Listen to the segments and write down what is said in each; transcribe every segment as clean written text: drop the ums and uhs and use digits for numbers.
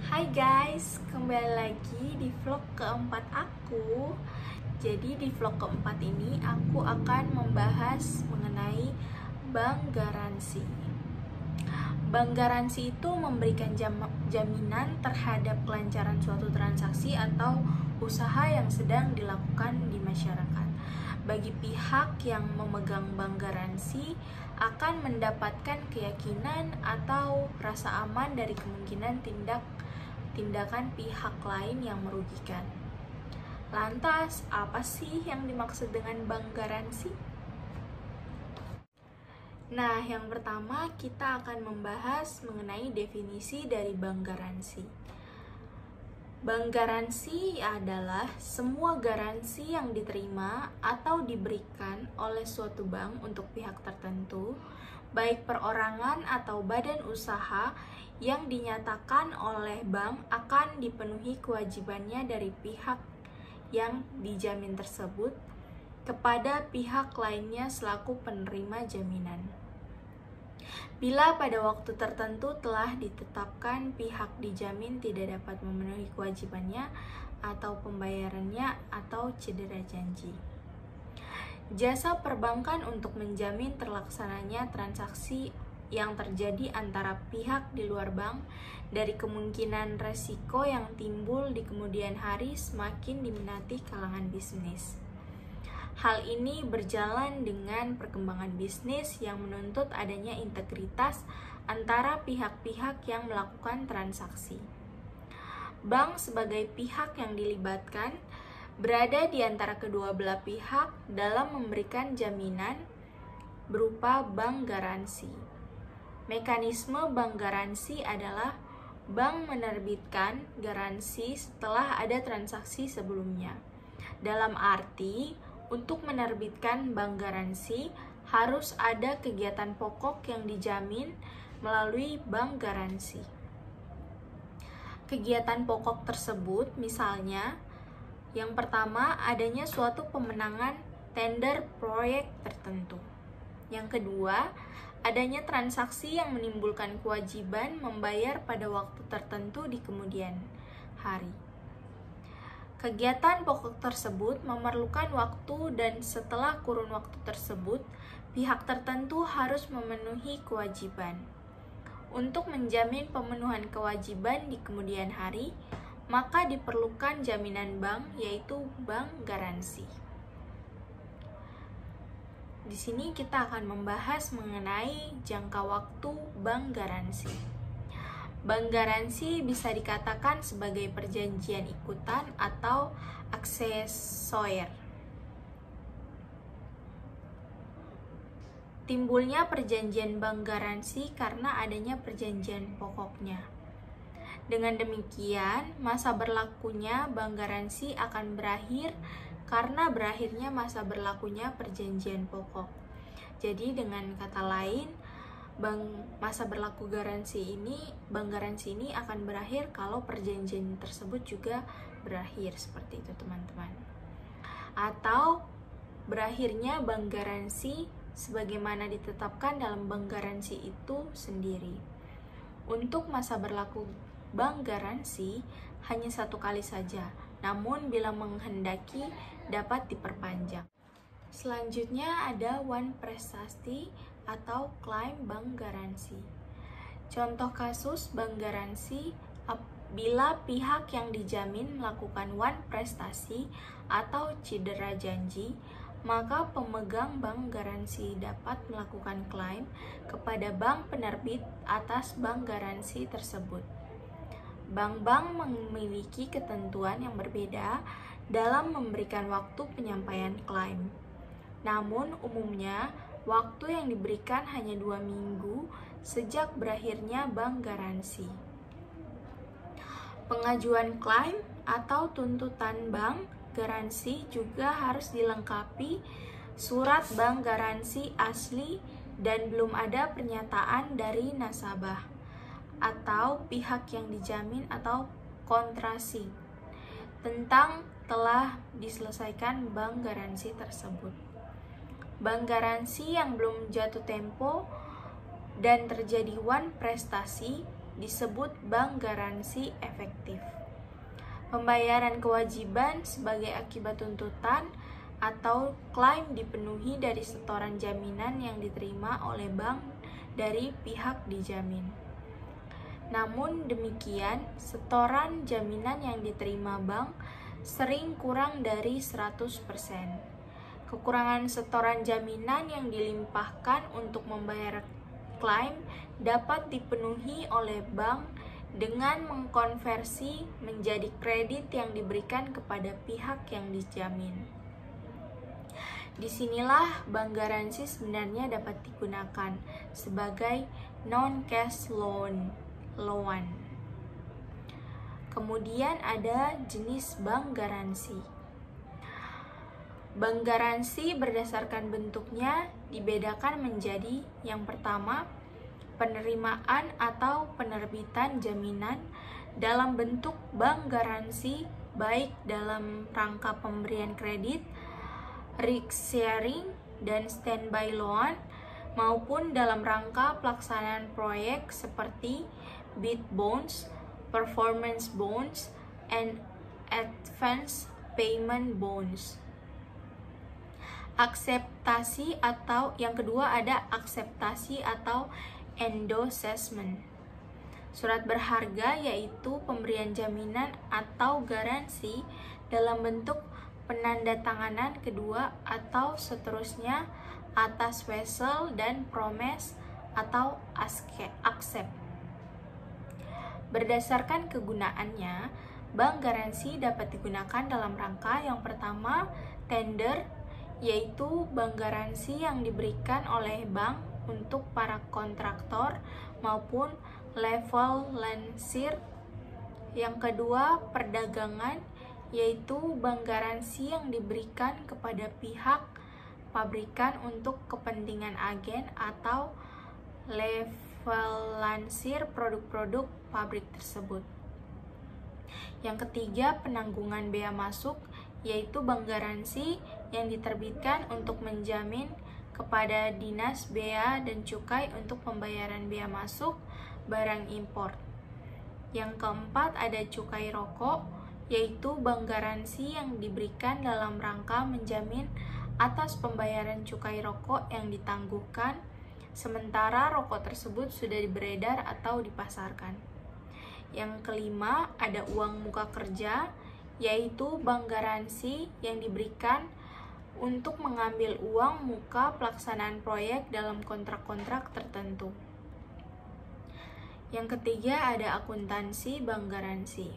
Hai guys, kembali lagi di vlog keempat aku. Jadi di vlog keempat ini aku akan membahas mengenai bank garansi. Bank garansi itu memberikan jaminan terhadap kelancaran suatu transaksi atau usaha yang sedang dilakukan di masyarakat. Bagi pihak yang memegang bank garansi akan mendapatkan keyakinan atau rasa aman dari kemungkinan tindakan pihak lain yang merugikan. Lantas, apa sih yang dimaksud dengan bank garansi? Nah, yang pertama kita akan membahas mengenai definisi dari bank garansi. Bank garansi adalah semua garansi yang diterima atau diberikan oleh suatu bank untuk pihak tertentu, baik perorangan atau badan usaha, yang dinyatakan oleh bank akan dipenuhi kewajibannya dari pihak yang dijamin tersebut kepada pihak lainnya selaku penerima jaminan. Bila pada waktu tertentu telah ditetapkan pihak dijamin tidak dapat memenuhi kewajibannya atau pembayarannya atau cedera janji. Jasa perbankan untuk menjamin terlaksananya transaksi yang terjadi antara pihak di luar bank dari kemungkinan resiko yang timbul di kemudian hari semakin diminati kalangan bisnis. Hal ini berjalan dengan perkembangan bisnis yang menuntut adanya integritas antara pihak-pihak yang melakukan transaksi. Bank sebagai pihak yang dilibatkan berada di antara kedua belah pihak dalam memberikan jaminan berupa bank garansi. Mekanisme bank garansi adalah bank menerbitkan garansi setelah ada transaksi sebelumnya. Dalam arti, untuk menerbitkan bank garansi harus ada kegiatan pokok yang dijamin melalui bank garansi. Kegiatan pokok tersebut misalnya, yang pertama adanya suatu pemenangan tender proyek tertentu. Yang kedua, adanya transaksi yang menimbulkan kewajiban membayar pada waktu tertentu di kemudian hari. Kegiatan pokok tersebut memerlukan waktu dan setelah kurun waktu tersebut, pihak tertentu harus memenuhi kewajiban. Untuk menjamin pemenuhan kewajiban di kemudian hari, maka diperlukan jaminan bank, yaitu bank garansi. Di sini kita akan membahas mengenai jangka waktu bank garansi. Bank garansi bisa dikatakan sebagai perjanjian ikutan atau aksesorir. Timbulnya perjanjian bank garansi karena adanya perjanjian pokoknya. Dengan demikian, masa berlakunya bank garansi akan berakhir karena berakhirnya masa berlakunya perjanjian pokok. Jadi dengan kata lain, masa berlaku bank garansi ini akan berakhir kalau perjanjian tersebut juga berakhir, seperti itu teman-teman. Atau berakhirnya bank garansi sebagaimana ditetapkan dalam bank garansi itu sendiri. Untuk masa berlaku bank garansi hanya 1 kali saja, namun bila menghendaki dapat diperpanjang. Selanjutnya ada one prestasi atau klaim bank garansi. Contoh kasus bank garansi bila pihak yang dijamin melakukan one prestasi atau cedera janji, maka pemegang bank garansi dapat melakukan klaim kepada bank penerbit atas bank garansi tersebut. Bank-bank memiliki ketentuan yang berbeda dalam memberikan waktu penyampaian klaim. Namun umumnya waktu yang diberikan hanya 2 minggu sejak berakhirnya bank garansi. Pengajuan klaim atau tuntutan bank garansi juga harus dilengkapi surat bank garansi asli dan belum ada pernyataan dari nasabah atau pihak yang dijamin atau kontrasi tentang telah diselesaikan bank garansi tersebut. Bank garansi yang belum jatuh tempo dan terjadi one prestasi disebut bank garansi efektif. Pembayaran kewajiban sebagai akibat tuntutan atau klaim dipenuhi dari setoran jaminan yang diterima oleh bank dari pihak dijamin. Namun demikian, setoran jaminan yang diterima bank sering kurang dari 100%. Kekurangan setoran jaminan yang dilimpahkan untuk membayar klaim dapat dipenuhi oleh bank dengan mengkonversi menjadi kredit yang diberikan kepada pihak yang dijamin. Disinilah bank garansi sebenarnya dapat digunakan sebagai non-cash loan. Kemudian ada jenis bank garansi. Bank garansi berdasarkan bentuknya dibedakan menjadi yang pertama, penerimaan atau penerbitan jaminan dalam bentuk bank garansi baik dalam rangka pemberian kredit, risk sharing, dan standby loan maupun dalam rangka pelaksanaan proyek seperti bid bonds, performance bonds, and advance payment bonds. Akseptasi atau yang kedua ada akseptasi atau endorsement. Surat berharga yaitu pemberian jaminan atau garansi dalam bentuk penandatanganan kedua atau seterusnya atas vessel dan promise atau accept. Berdasarkan kegunaannya, bank garansi dapat digunakan dalam rangka yang pertama tender, yaitu bank garansi yang diberikan oleh bank untuk para kontraktor maupun level lansir. Yang kedua, perdagangan, yaitu bank garansi yang diberikan kepada pihak pabrikan untuk kepentingan agen atau level lansir produk-produk pabrik tersebut. Yang ketiga, penanggungan bea masuk, yaitu bank garansi yang diterbitkan untuk menjamin kepada Dinas Bea dan Cukai untuk pembayaran bea masuk barang impor. Yang keempat ada cukai rokok, yaitu bank garansi yang diberikan dalam rangka menjamin atas pembayaran cukai rokok yang ditangguhkan sementara rokok tersebut sudah beredar atau dipasarkan. Yang kelima ada uang muka kerja, yaitu bank garansi yang diberikan untuk mengambil uang muka pelaksanaan proyek dalam kontrak-kontrak tertentu. Yang ketiga ada akuntansi bank garansi.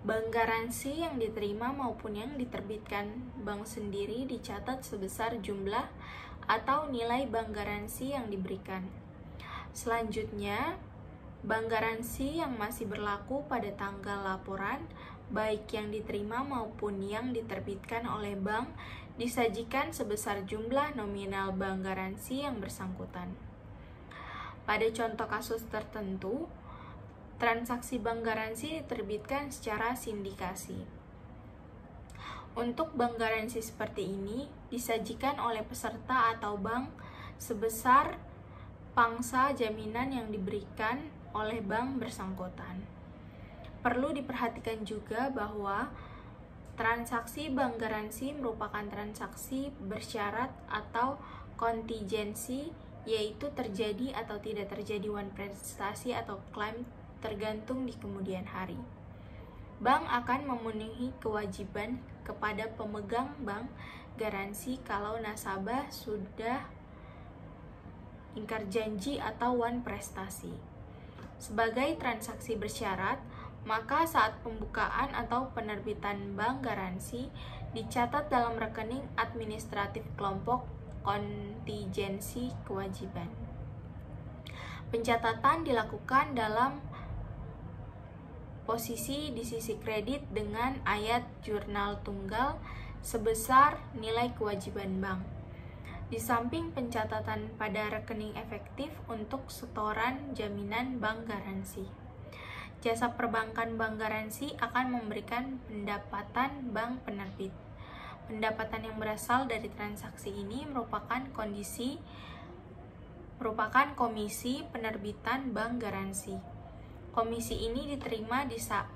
Bank garansi yang diterima maupun yang diterbitkan bank sendiri dicatat sebesar jumlah atau nilai bank garansi yang diberikan. Selanjutnya, bank garansi yang masih berlaku pada tanggal laporan, baik yang diterima maupun yang diterbitkan oleh bank, disajikan sebesar jumlah nominal bank garansi yang bersangkutan. Pada contoh kasus tertentu, transaksi bank garansi diterbitkan secara sindikasi. Untuk bank garansi seperti ini disajikan oleh peserta atau bank sebesar pangsa jaminan yang diberikan oleh bank bersangkutan. Perlu diperhatikan juga bahwa transaksi bank garansi merupakan transaksi bersyarat atau kontingensi, yaitu terjadi atau tidak terjadi prestasi atau klaim tergantung di kemudian hari. Bank akan memenuhi kewajiban kepada pemegang bank garansi kalau nasabah sudah ingkar janji atau prestasi. Sebagai transaksi bersyarat, maka saat pembukaan atau penerbitan bank garansi dicatat dalam rekening administratif kelompok kontingensi kewajiban. Pencatatan dilakukan dalam posisi di sisi kredit dengan ayat jurnal tunggal sebesar nilai kewajiban bank. Di samping pencatatan pada rekening efektif untuk setoran jaminan bank garansi. Jasa perbankan bank garansi akan memberikan pendapatan bank penerbit. Pendapatan yang berasal dari transaksi ini merupakan komisi penerbitan bank garansi. Komisi ini diterima di saat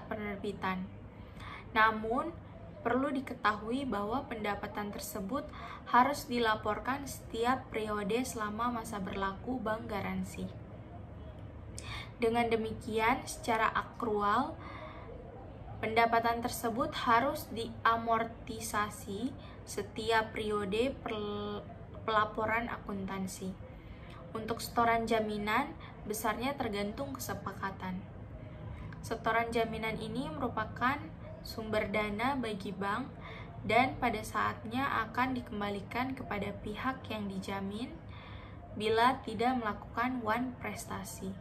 penerbitan. Namun, perlu diketahui bahwa pendapatan tersebut harus dilaporkan setiap periode selama masa berlaku bank garansi. Dengan demikian, secara akrual, pendapatan tersebut harus diamortisasi setiap periode pelaporan akuntansi. Untuk setoran jaminan, besarnya tergantung kesepakatan. Setoran jaminan ini merupakan sumber dana bagi bank dan pada saatnya akan dikembalikan kepada pihak yang dijamin bila tidak melakukan one prestasi.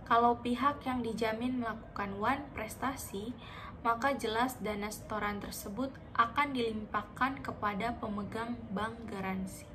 Kalau pihak yang dijamin melakukan one prestasi, maka jelas dana setoran tersebut akan dilimpahkan kepada pemegang bank garansi.